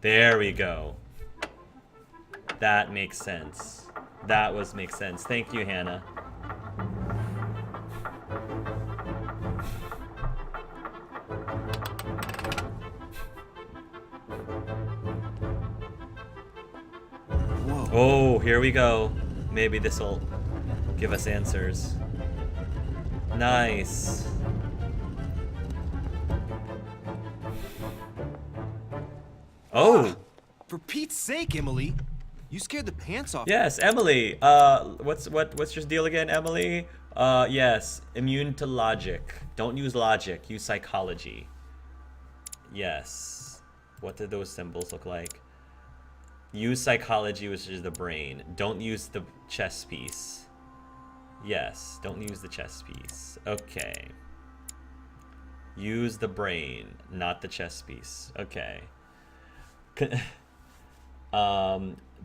There we go. That makes sense. Makes sense. Thank you, Hannah. Whoa. Oh, here we go. Maybe this'll give us answers. Nice. Oh. For Pete's sake, Emily. You scared the pants off. Yes, Emily. What's your deal again, Emily? Yes, immune to logic. Don't use logic, use psychology. Yes. What did those symbols look like? Use psychology, which is the brain. Don't use the chess piece. Yes, don't use the chess piece. Okay. Use the brain, not the chess piece. Okay.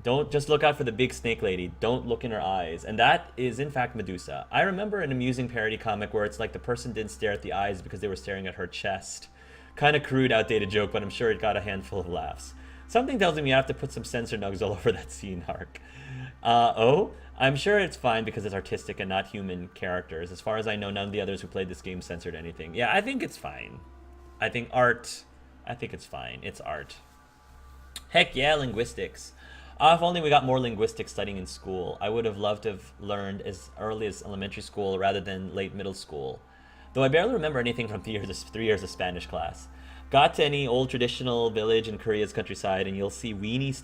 Don't just look out for the big snake lady. Don't look in her eyes. And that is, in fact, Medusa. I remember an amusing parody comic where it's like the person didn't stare at the eyes because they were staring at her chest. Kind of crude, outdated joke, but I'm sure it got a handful of laughs. Something tells me I have to put some censor nugs all over that scene arc. Oh? I'm sure it's fine because it's artistic and not human characters. As far as I know, none of the others who played this game censored anything. Yeah, I think it's fine. I think it's fine. It's art. Heck yeah, linguistics. If only we got more linguistics studying in school. I would have loved to have learned as early as elementary school rather than late middle school. Though I barely remember anything from 3 years of Spanish class. Got to any old traditional village in Korea's countryside and you'll see weenie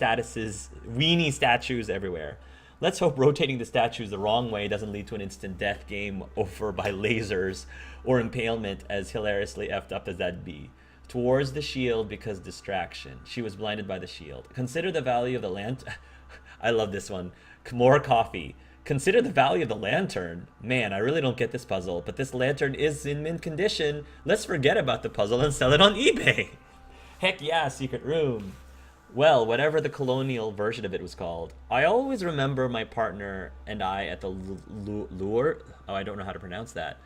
statues everywhere. Let's hope rotating the statues the wrong way doesn't lead to an instant death game over by lasers or impalement, as hilariously effed up as that'd be. Towards the shield because distraction. She was blinded by the shield. Consider the value of the lantern. I love this one. More coffee. Consider the value of the lantern. Man, I really don't get this puzzle, but this lantern is in mint condition. Let's forget about the puzzle and sell it on eBay. Heck yeah, secret room. Well, whatever the colonial version of it was called. I always remember my partner and I at the lure. Oh, I don't know how to pronounce that.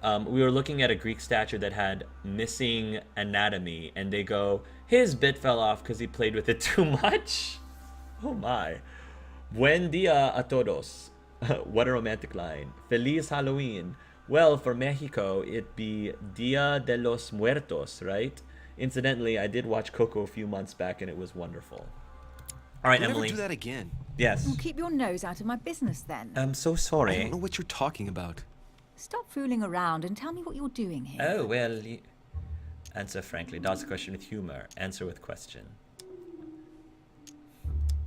We were looking at a Greek statue that had missing anatomy, and they go, his bit fell off because he played with it too much. Oh my. Buen dia a todos. What a romantic line. Feliz Halloween. Well, for Mexico, it'd be Dia de los Muertos, right? Incidentally, I did watch Coco a few months back, and it was wonderful. All right, Emily. Never do that again. Yes. Well, keep your nose out of my business then. I'm so I sorry. don't know what you're talking about. Stop fooling around and tell me what you're doing here. Oh, well, answer frankly. Dodge the question with humor. Answer with question.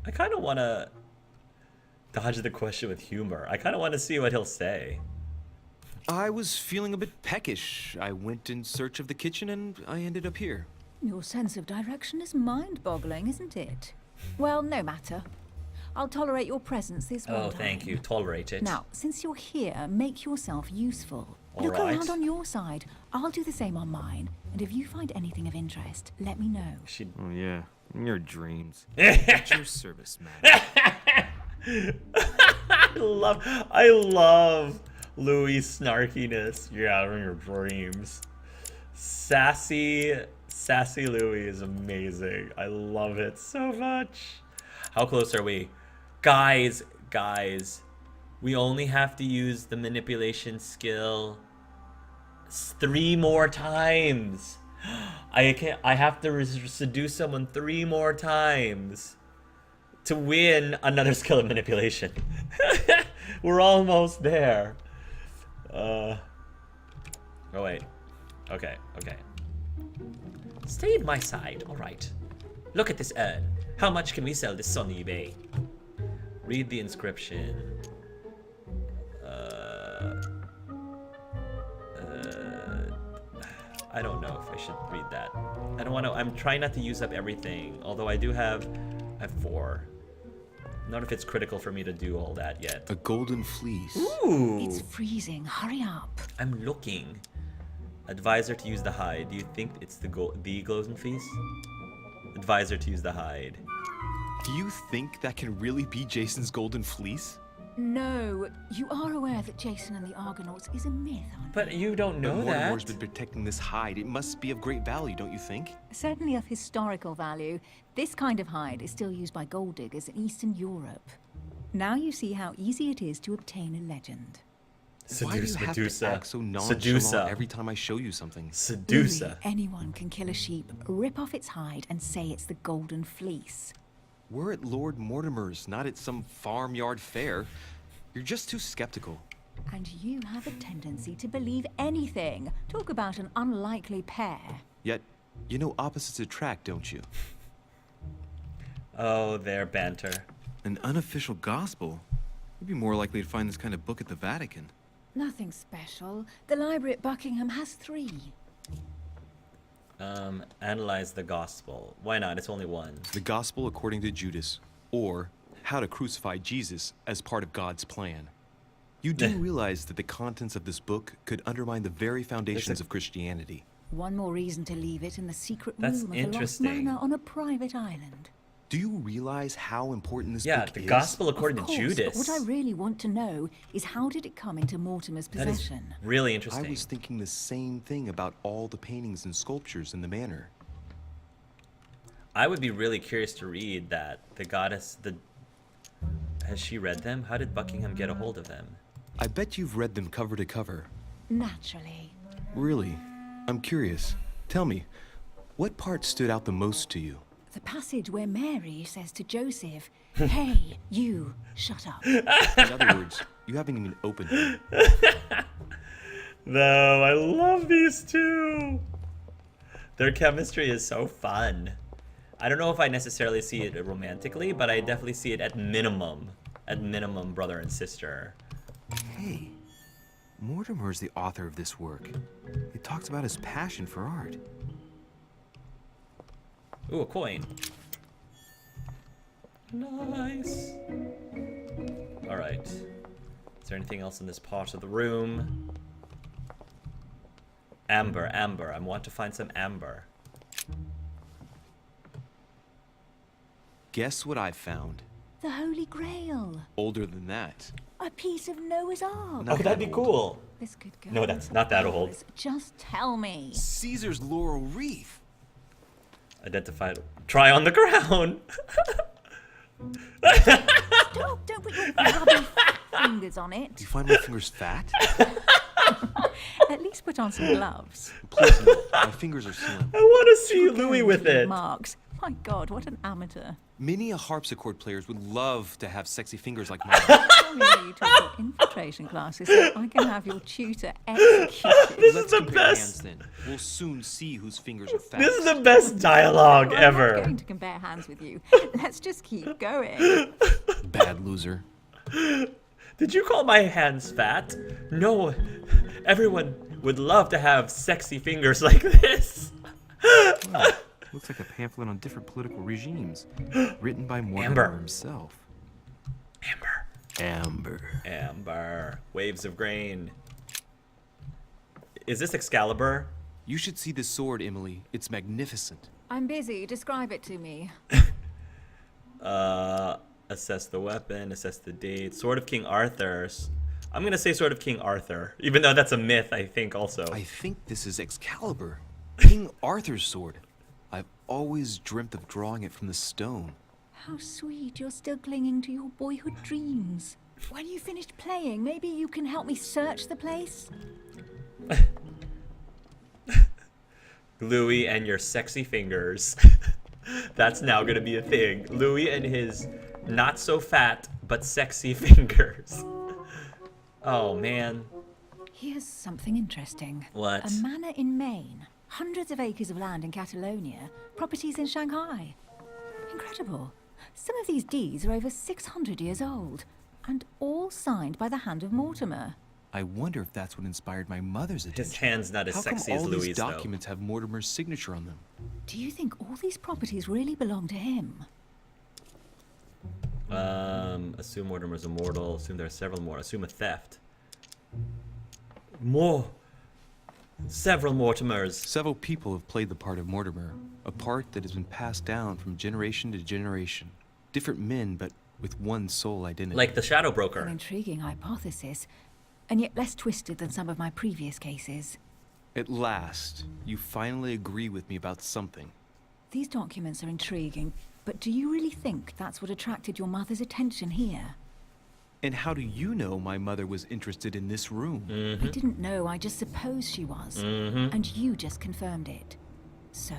I kind of want to dodge the question with humor. I kind of want to see what he'll say. I was feeling a bit peckish. I went in search of the kitchen and I ended up here. Your sense of direction is mind-boggling, isn't it? Well, no matter. I'll tolerate your presence this one time. Oh, thank you. Tolerate it. Now, since you're here, make yourself useful. All Look right. around on your side. I'll do the same on mine. And if you find anything of interest, let me know. Oh, yeah. Your dreams. At your service, man. I love Louis' snarkiness. Yeah, in your dreams. Sassy Louis is amazing. I love it so much. How close are we? Guys, we only have to use the manipulation skill 3 more times. I have to seduce someone 3 more times to win another skill of manipulation. We're almost there. Oh wait. Okay. Stay at my side, alright. Look at this urn. How much can we sell this on eBay? Read the inscription. I don't know if I should read that. I don't want to. I'm trying not to use up everything. Although I have 4. Not if it's critical for me to do all that yet. A golden fleece. Ooh. It's freezing. Hurry up. I'm looking. Advisor to use the hide. Do you think it's the golden fleece? Advisor to use the hide. Do you think that can really be Jason's golden fleece? No, you are aware that Jason and the Argonauts is a myth, aren't But you don't But know Mortimer's that. been protecting this hide. It must be of great value, don't you think? you? Certainly of historical value. This kind of hide is still used by gold diggers in Eastern Europe. Now you see how easy it is to obtain a legend. Why do you Seduce have to Medusa. act so nonchalant Sedusa. every time I show you something? Sedusa. Really, anyone can kill a sheep, rip off its hide, and say it's the Golden Fleece. We're at Lord Mortimer's, not at some farmyard fair. You're just too skeptical. And you have a tendency to believe anything. Talk about an unlikely pair. Yet, you know opposites attract, don't you? Oh, their banter. An unofficial gospel? You'd be more likely to find this kind of book at the Vatican. Nothing special. The library at Buckingham has 3. Analyze the gospel. Why not? It's only one. The Gospel according to Judas, or How to Crucify Jesus as part of God's plan. You do realize that the contents of this book could undermine the very foundations of Christianity. One more reason to leave it in the secret That's room of the Lost interesting. Manor on a private island. Do you realize how important this Yeah, book the is? gospel according Of to course, Judas. but what I really want to know is how did it come into Mortimer's That is possession? really I interesting. was thinking the same thing about all the paintings and sculptures in the manor. I would be really curious to read that. The goddess, has she read them? How did Buckingham get a hold of them? I bet you've read them cover to cover. Naturally. Really? I'm curious. Tell me, what part stood out the most to you? The passage where Mary says to Joseph, "Hey, you, shut up." In other words, you haven't even opened it. No, I love these two. Their chemistry is so fun. I don't know if I necessarily see it romantically, but I definitely see it at minimum brother and sister. Hey, Mortimer's the author of this work. It talks about his passion for art. Ooh, a coin. Nice. All right. Is there anything else in this part of the room? Amber, amber. I want to find some amber. Guess what I found? The Holy Grail. Older than that. A piece of Noah's Ark. Not Oh, that'd be that old. cool. This could go. No, that's not that old. Just tell me. Caesar's laurel wreath. Identified. Try on the ground. Stop! Don't put your grubby fingers on Do it. you find my fingers fat? At least put on some gloves. Please, no. My fingers are slim. I want to see Look Louis at with these it. Marks. My God, what an amateur. Many a harpsichord players would love to have sexy fingers like mine. Tell me you took your infiltration classes so I can have your tutor executed. This Let's is the compare best. hands then. We'll soon see whose fingers are fat. This is the best dialogue I'm not ever. going to compare hands with you. Let's just keep going. Bad loser. Did you call my hands fat? No. Everyone would love to have sexy fingers like this. Looks like a pamphlet on different political regimes, written by Mortimer Amber. himself. Amber. Amber. Amber. Waves of grain. Is this Excalibur? You should see this sword, Emily. It's magnificent. I'm busy. Describe it to me. Assess the weapon, assess the date. Sword of King Arthur. I'm gonna say Sword of King Arthur, even though that's a myth, I think also. I think this is Excalibur, King Arthur's sword. I've always dreamt of drawing it from the stone. How sweet you're still clinging to your boyhood dreams. When you finished playing, maybe you can help me search the place? Louis and your sexy fingers. That's now gonna be a thing. Louis and his not so fat but sexy fingers. Oh man. Here's something interesting. What? A manor in Maine, hundreds of acres of land in Catalonia, properties in Shanghai. Incredible. Some of these deeds are over 600 years old, and all signed by the hand of Mortimer. I wonder if that's what inspired my mother's attention. His hand's not as How sexy come as all Louis' these though. documents have Mortimer's signature on them? Do you think all these properties really belong to him? Assume Mortimer's immortal. Assume there are several more. Assume a theft. More. Several Mortimers. Several people have played the part of Mortimer, a part that has been passed down from generation to generation. Different men, but with one sole identity. Like the Shadow An Broker. intriguing hypothesis, and yet less twisted than some of my previous cases. At last, you finally agree with me about something. These documents are intriguing, but do you really think that's what attracted your mother's attention here? And how do you know my mother was interested in this room? I didn't know, I just supposed she was. And you just confirmed it. So,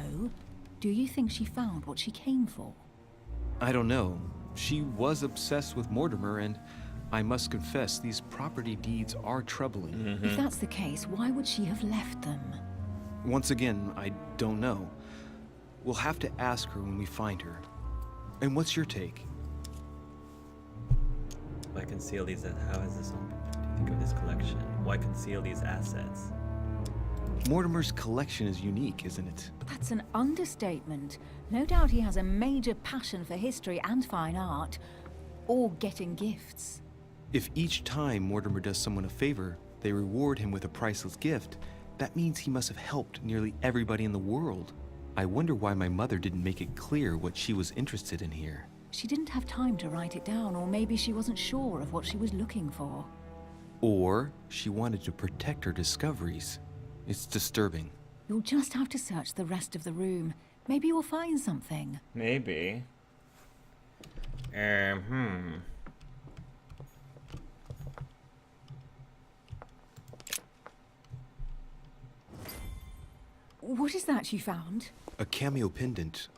do you think she found what she came for? I don't know. She was obsessed with Mortimer, and I must confess, these property deeds are troubling. If that's the case, why would she have left them? Once again, I don't know. We'll have to ask her when we find her. And what's your take? Why conceal these? How is this on? What do you think of his collection? Why conceal these assets? Mortimer's collection is unique, isn't it? That's an understatement. No doubt he has a major passion for history and fine art. Or getting gifts. If each time Mortimer does someone a favor, they reward him with a priceless gift, that means he must have helped nearly everybody in the world. I wonder why my mother didn't make it clear what she was interested in here. She didn't have time to write it down, or maybe she wasn't sure of what she was looking for. Or she wanted to protect her discoveries. It's disturbing. You'll just have to search the rest of the room. Maybe you'll find something. Maybe. What is that you found? A cameo pendant.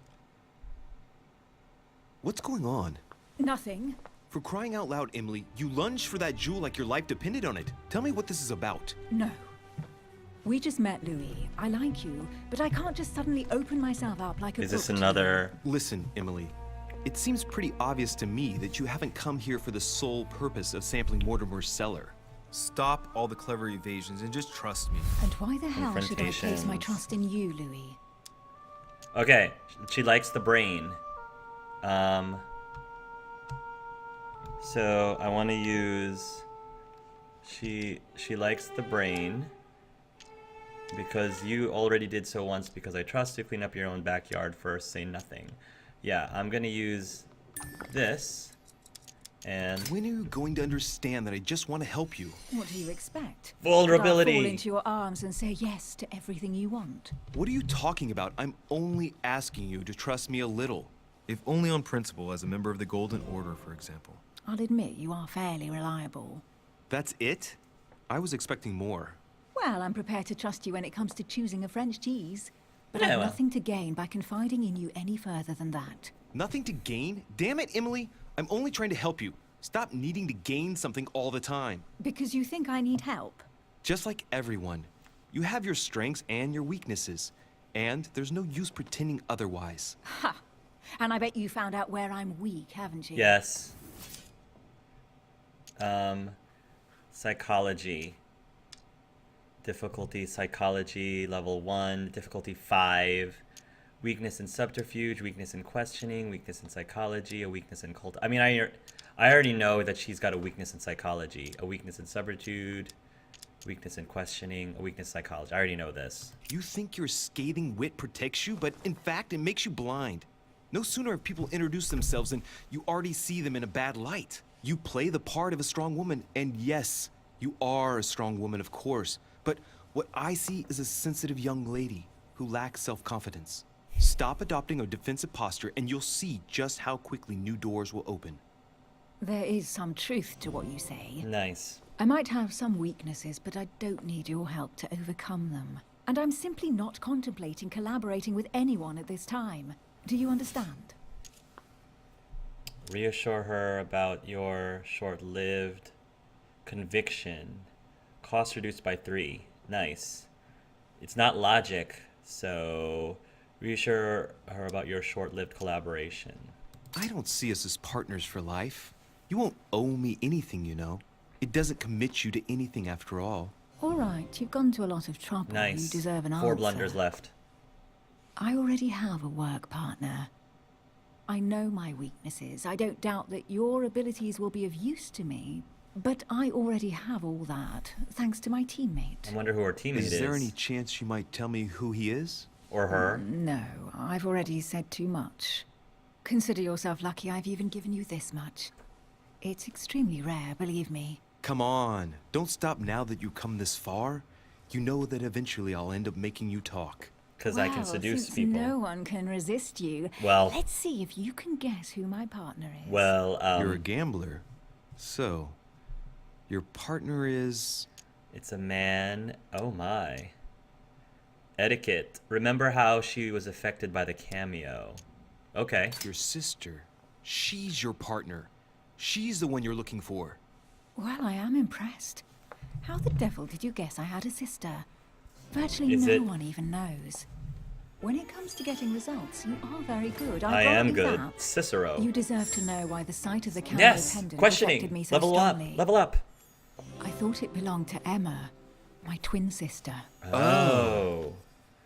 What's going on? Nothing. For crying out loud, Emily, you lunged for that jewel like your life depended on it. Tell me what this is about. No. We just met, Louis. I like you, but I can't just suddenly open myself up like a Is this book to another? Listen, Emily. It seems pretty obvious to me that you haven't come here for the sole purpose of sampling Mortimer's cellar. Stop all the clever evasions and just trust me. you. And why the hell should I place my Confrontations. trust in you, Louis? Okay, she likes the brain. So I want to use. She likes the brain because you already did so once. Because I trust you. Clean up your own backyard first. Say nothing. Yeah, I'm gonna use this. And When are you going to understand that I just want to help you? What do you expect? Vulnerability. That I'll fall into your arms and say yes to everything you want. What are you talking about? I'm only asking you to trust me a little. If only on principle, as a member of the Golden Order, for example. I'll admit you are fairly reliable. That's it? I was expecting more. Well, I'm prepared to trust you when it comes to choosing a French cheese. But Yeah, I've well. nothing to gain by confiding in you any further than that. Nothing to gain? Damn it, Emily! I'm only trying to help you. Stop needing to gain something all the time. Because you think I need help? Just like everyone. You have your strengths and your weaknesses. And there's no use pretending otherwise. Ha! And I bet you found out where I'm weak, haven't you? yes. Psychology. Difficulty psychology level 1. Difficulty 5. Weakness in subterfuge. Weakness in questioning. Weakness in psychology. A weakness in cult. I mean, I already know that she's got a weakness in psychology. A weakness in subterfuge. Weakness in questioning. A weakness in psychology. I already know this. You think your scathing wit protects you, but in fact, it makes you blind. No sooner have people introduced themselves than you already see them in a bad light. You play the part of a strong woman, and yes, you are a strong woman, of course. But what I see is a sensitive young lady who lacks self-confidence. Stop adopting a defensive posture, and you'll see just how quickly new doors will open. There is some truth to what you say. Nice. I might have some weaknesses, but I don't need your help to overcome them. And I'm simply not contemplating collaborating with anyone at this time. Do you understand? Reassure her about your short-lived conviction. Cost reduced by 3. Nice. It's not logic, so reassure her about your short-lived collaboration. I don't see us as partners for life. You won't owe me anything, you know. It doesn't commit you to anything after all. All right, you've gone to a lot of trouble. Nice. You deserve an 4 answer. blunders left. I already have a work partner. I know my weaknesses. I don't doubt that your abilities will be of use to me. But I already have all that, thanks to my teammate. I wonder who her teammate is. Is there any chance you might tell me who he is? Or her. No, I've already said too much. Consider yourself lucky I've even given you this much. It's extremely rare, believe me. Come on, don't stop now that you've come this far. You know that eventually I'll end up making you talk. Because I can seduce since people. no one can resist you, Well- let's see if you can guess who my partner is. Well, You're a gambler. So, your partner is... it's a man. Oh my. Etiquette. Remember how she was affected by the cameo. Okay. your sister. She's your partner. She's the one you're looking for. Well, I am impressed. How the devil did you guess I had a sister? Virtually Is no it- one even knows. When it comes to getting results, you are very good. I I'd rather am be good. that. Cicero. You deserve to know why the sight of the cameo Yes. pendant Questioning. affected me so Level up. strongly. Level up. I thought it belonged to Emma, my twin sister. Oh.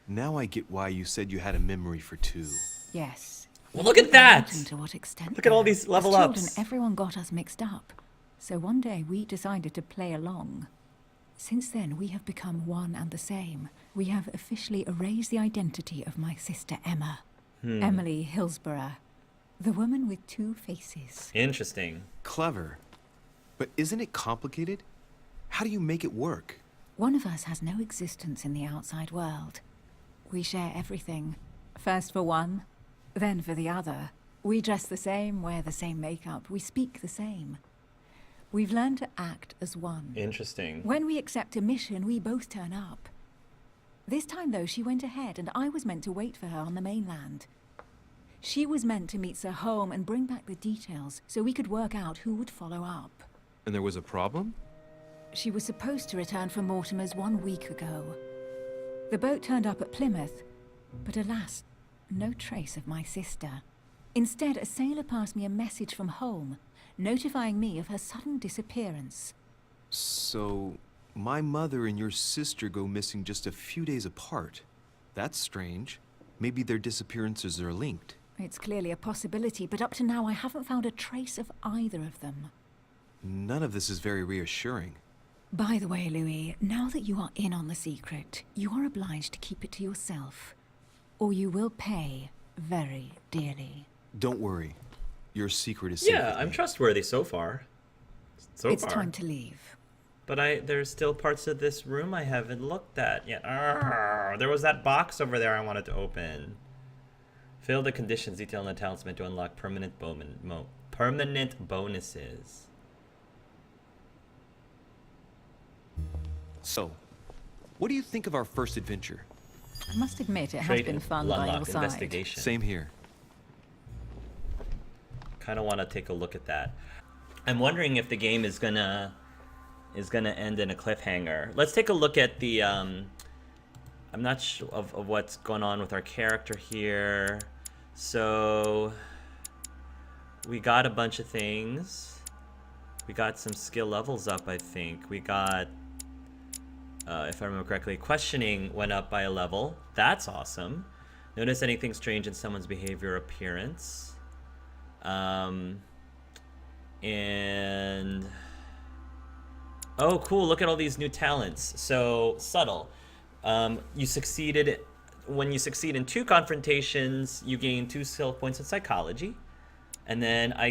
Now I get why you said you had a memory for two. Yes. Well, look at that! And to what extent? Look at all though? these level As children, ups. everyone got us mixed up. So one day we decided to play along. Since then, we have become one and the same. We have officially erased the identity of my sister Emma. Emily Hillsborough. The woman with two faces. Interesting. Clever. But isn't it complicated? How do you make it work? One of us has no existence in the outside world. We share everything. First for one, then for the other. We dress the same, wear the same makeup, we speak the same. We've learned to act as one. Interesting. When we accept a mission, we both turn up. This time, though, she went ahead, and I was meant to wait for her on the mainland. She was meant to meet Sir home and bring back the details so we could work out who would follow up. And there was a problem? She was supposed to return from Mortimer's 1 week ago. The boat turned up at Plymouth, but alas, no trace of my sister. Instead, a sailor passed me a message from home, notifying me of her sudden disappearance. So, my mother and your sister go missing just a few days apart. That's strange. Maybe their disappearances are linked. It's clearly a possibility, but up to now I haven't found a trace of either of them. None of this is very reassuring. By the way, Louis, now that you are in on the secret, you are obliged to keep it to yourself, or you will pay very dearly. Don't worry. Your secret is safe Yeah, with I'm me. trustworthy so far. It's time to leave. But there's still parts of this room I haven't looked at yet. Arrgh, there was that box over there I wanted to open. Fill the conditions detailed in the talisman to unlock permanent bonuses. So, what do you think of our first adventure? I must admit, it has Trade been fun by your unlock side. investigation. Same here. Kind of want to take a look at that. I'm wondering if the game is gonna end in a cliffhanger. Let's take a look at the I'm not sure of what's going on with our character here. So we got a bunch of things. We got some skill levels up, I think. We got if I remember correctly, questioning went up by a level. That's awesome. Notice anything strange in someone's behavior or appearance. And oh, cool, look at all these new talents. So subtle. You succeeded when you succeed in 2 confrontations, you gain 2 skill points in psychology. And then I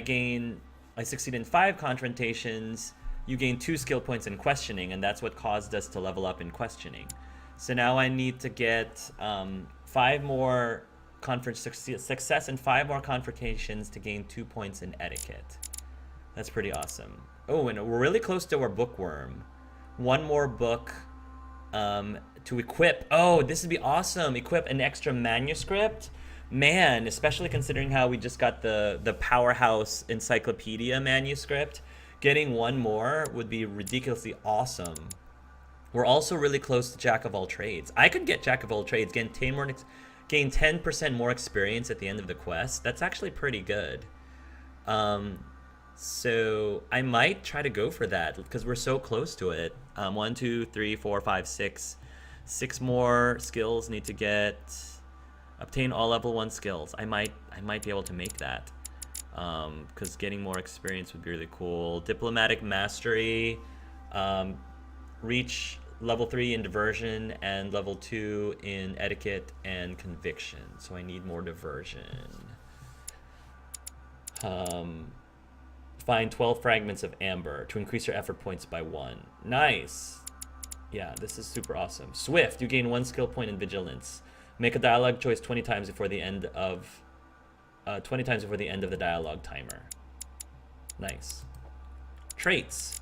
succeed in 5 confrontations, you gain 2 skill points in questioning, and that's what caused us to level up in questioning. So now I need to get 5 more success and 5 more confrontations to gain 2 points in etiquette. That's pretty awesome. Oh, and we're really close to our bookworm. 1 more book to equip. Oh, this would be awesome. Equip an extra manuscript. Man, especially considering how we just got the Powerhouse Encyclopedia manuscript. Getting 1 more would be ridiculously awesome. We're also really close to Jack of all trades. I could get Jack of all trades, gain 10% more experience at the end of the quest. That's actually pretty good. So I might try to go for that because we're so close to it. 1, 2, 3, 4, 5, 6. 6 more skills need to get. Obtain all level 1 skills. I might be able to make that. Because getting more experience would be really cool. Diplomatic mastery. Reach level 3 in diversion and level 2 in etiquette and conviction. So I need more diversion. Find 12 fragments of amber to increase your effort points by 1. Nice. Yeah, this is super awesome. Swift, you gain 1 skill point in vigilance. Make a dialogue choice 20 times before the end of the dialogue timer. Nice. Traits.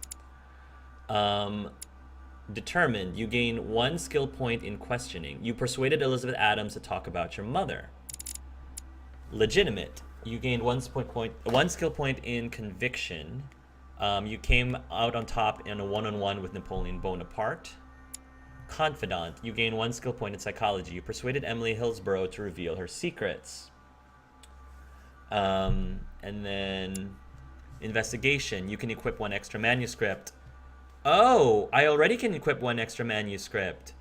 Determined, you gain 1 skill point in questioning. You persuaded Elizabeth Adams to talk about your mother. Legitimate, you gained 1 skill point in conviction. You came out on top in a one-on-one with Napoleon Bonaparte. Confidant, you gain 1 skill point in psychology. You persuaded Emily Hillsborough to reveal her secrets. And then investigation, you can equip 1 extra manuscript. Oh, I already can equip 1 extra manuscript.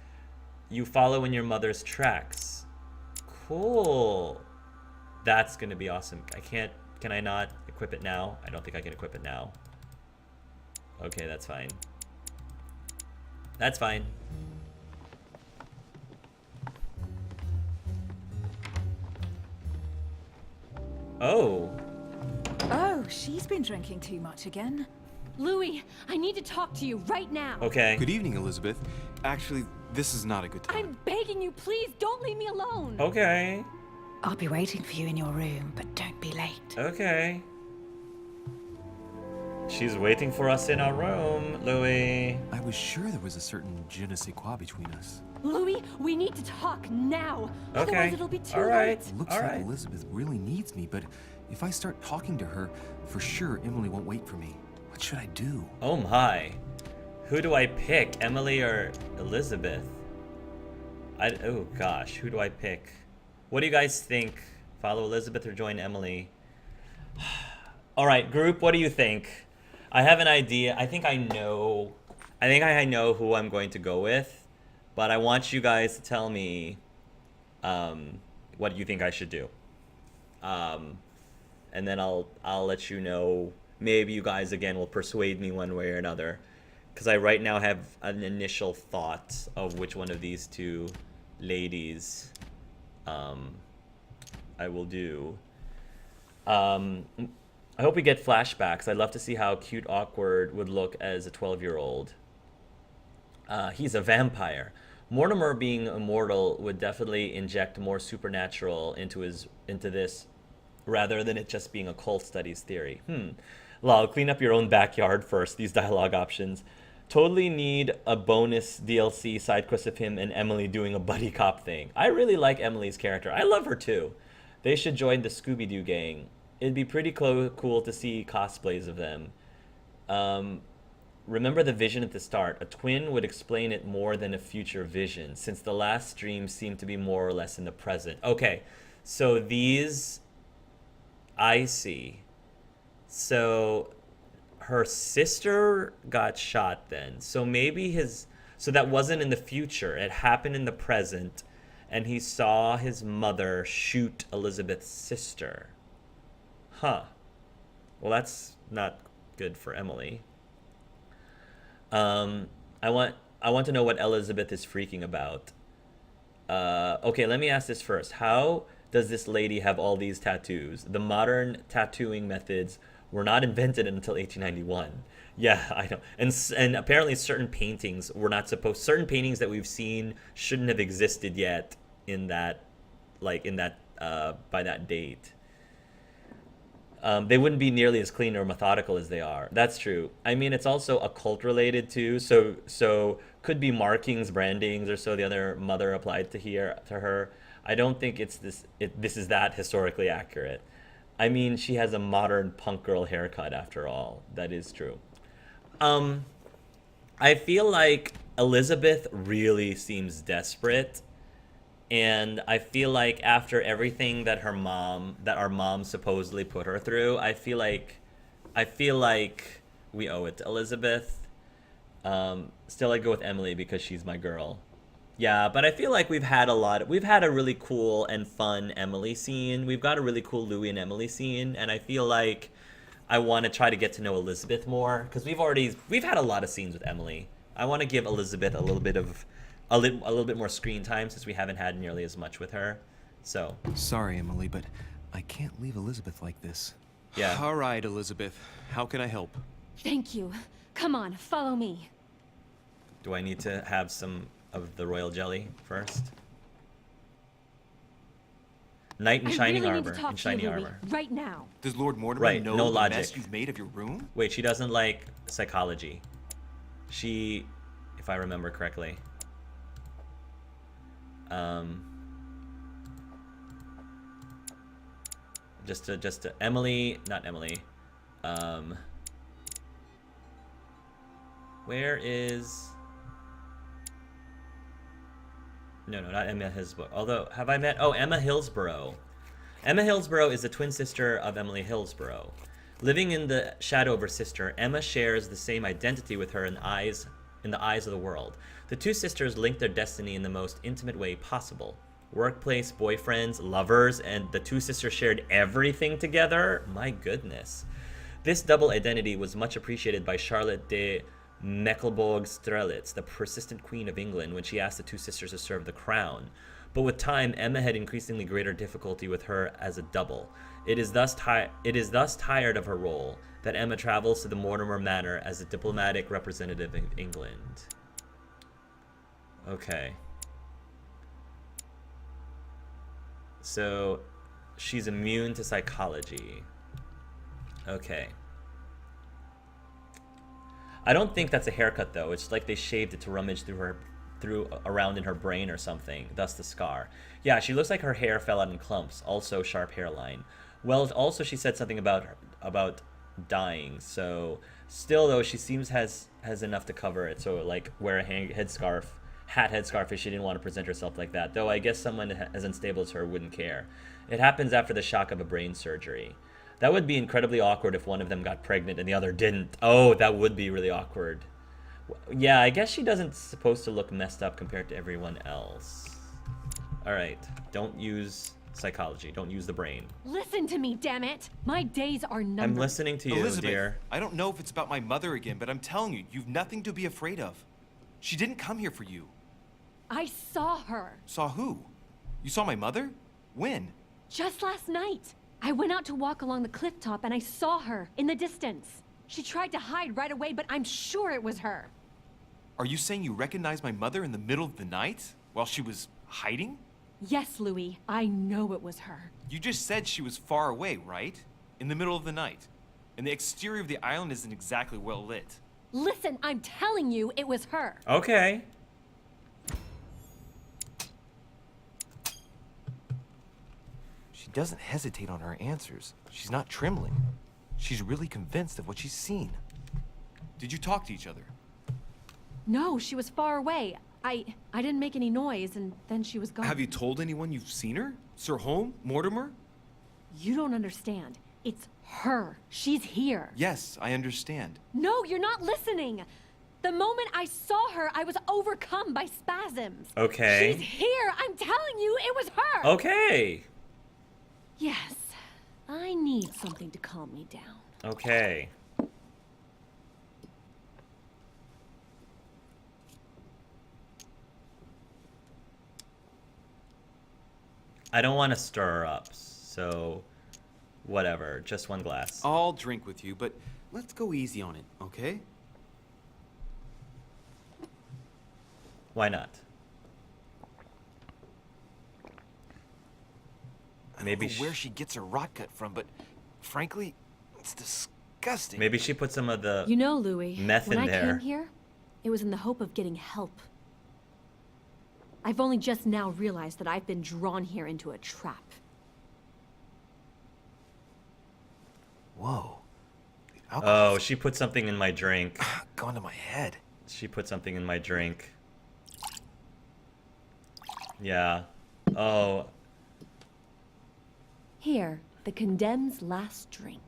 You follow in your mother's tracks. Cool. That's gonna be awesome. Can I not equip it now? I don't think I can equip it now. Okay, that's fine. That's fine. Oh. Oh, she's been drinking too much again. Louis, I need to talk to you right now. Okay. Good evening, Elizabeth. Actually, this is not a good time. I'm begging you, please don't leave me alone. Okay. I'll be waiting for you in your room, but don't be late. Okay. She's waiting for us in our room, Louis. I was sure there was a certain je ne sais quoi between us. Louis, we need to talk now. Okay. Otherwise it'll be too All right. late. Looks All like right. Elizabeth really needs me, but if I start talking to her, for sure Emily won't wait for me. What should I do? Oh my. Who do I pick? Emily or Elizabeth? Oh gosh, who do I pick? What do you guys think? Follow Elizabeth or join Emily? All right, group, what do you think? I have an idea. I think I know who I'm going to go with, but I want you guys to tell me what you think I should do. And then I'll let you know. Maybe you guys again will persuade me one way or another, because I right now have an initial thought of which one of these two ladies I will do. I hope we get flashbacks. I'd love to see how cute Awkward would look as a 12-year-old. He's a vampire. Mortimer being immortal would definitely inject more supernatural into this, rather than it just being a cult studies theory. Lol, clean up your own backyard first, these dialogue options. Totally need a bonus DLC side quest of him and Emily doing a buddy cop thing. I really like Emily's character. I love her too. They should join the Scooby-Doo gang. It'd be pretty cool to see cosplays of them. Remember the vision at the start. A twin would explain it more than a future vision, since the last stream seemed to be more or less in the present. Okay, so these... I see. So her sister got shot then. So maybe so that wasn't in the future. It happened in the present, and he saw his mother shoot Elizabeth's sister. Huh. Well, that's not good for Emily. I want to know what Elizabeth is freaking about. Okay, let me ask this first. How does this lady have all these tattoos? The modern tattooing methods were not invented until 1891. Yeah, I know. And apparently certain paintings were not supposed... Certain paintings that we've seen shouldn't have existed yet by that date. They wouldn't be nearly as clean or methodical as they are. That's true. I mean, it's also occult related too. So could be markings, brandings, or so the other mother applied to her. I don't think this is that historically accurate. I mean, she has a modern punk girl haircut after all. That is true. I feel like Elizabeth really seems desperate. And I feel like after everything that our mom supposedly put her through, I feel like we owe it to Elizabeth. Still, I go with Emily because she's my girl. Yeah, but I feel like we've had a really cool and fun Emily scene. We've got a really cool Louis and Emily scene, and I feel like I want to try to get to know Elizabeth more, because we've had a lot of scenes with Emily. I want to give Elizabeth a little bit more screen time, since we haven't had nearly as much with her. So Sorry, Emily, but I can't leave Elizabeth like this. Yeah. All right, Elizabeth. How can I help? Thank you. Come on, follow me. Do I need to have some of the royal jelly first? Knight in I shining really armor. need to talk In to you, shiny Louis, armor. right now. Does Lord Mortimer Right, know no the logic. mess you've made of your room? Wait, she doesn't like psychology. She, if I remember correctly. Just to Emily, not Emily. Where is? No, not Emma Hillsborough. Although, have I met? Oh, Emma Hillsborough. Emma Hillsborough is the twin sister of Emily Hillsborough. Living in the shadow of her sister, Emma shares the same identity with her in the eyes of the world. The two sisters link their destiny in the most intimate way possible. Workplace, boyfriends, lovers, and the two sisters shared everything together? My goodness. This double identity was much appreciated by Charlotte de Mecklenburg-Strelitz, the persistent Queen of England, when she asked the two sisters to serve the crown. But with time, Emma had increasingly greater difficulty with her as a double. It is thus tired of her role that Emma travels to the Mortimer Manor as a diplomatic representative of England. Okay. So, she's immune to psychology. Okay. I don't think that's a haircut though. It's like they shaved it to rummage around in her brain or something. Thus the scar. Yeah, she looks like her hair fell out in clumps. Also sharp hairline. Well, also she said something about dying. So still though, she seems has enough to cover it. So like wear a headscarf if she didn't want to present herself like that. Though I guess someone as unstable as her wouldn't care. It happens after the shock of a brain surgery. That would be incredibly awkward if one of them got pregnant and the other didn't. Oh, that would be really awkward. Yeah, I guess she doesn't supposed to look messed up compared to everyone else. Alright, don't use psychology. Don't use the brain. Listen to me, damn it! My days are numbered. I'm listening to you, Elizabeth, dear. I don't know if it's about my mother again, but I'm telling you, you've nothing to be afraid of. She didn't come here for you. I saw her. Saw who? You saw my mother? When? Just last night. I went out to walk along the cliff top and I saw her in the distance. She tried to hide right away, but I'm sure it was her. Are you saying you recognized my mother in the middle of the night while she was hiding? Yes, Louis, I know it was her. You just said she was far away, right? In the middle of the night. And the exterior of the island isn't exactly well lit. Listen, I'm telling you, it was her. Okay. She doesn't hesitate on her answers. She's not trembling. She's really convinced of what she's seen. Did you talk to each other? No, she was far away. I didn't make any noise, and then she was gone. Have you told anyone you've seen her? Sir Holm? Mortimer? You don't understand. It's her. She's here. Yes, I understand. No, you're not listening. The moment I saw her, I was overcome by spasms. Okay. She's here. I'm telling you, it was her. Okay. Yes. I need something to calm me down. Okay. I don't want to stir her up, so whatever. Just one glass. I'll drink with you, but let's go easy on it, okay? Why not? Maybe I don't know where she gets her rot gut from, but frankly, it's disgusting. Maybe she put some of the You know, Louis, meth when in I there. came here, it was in the hope of getting help. I've only just now realized that I've been drawn here into a trap. Whoa. The Oh, alcohol's she put something in my drink. gone to my head. She put something in my drink. Yeah. Oh, Here, the condemned's last drink.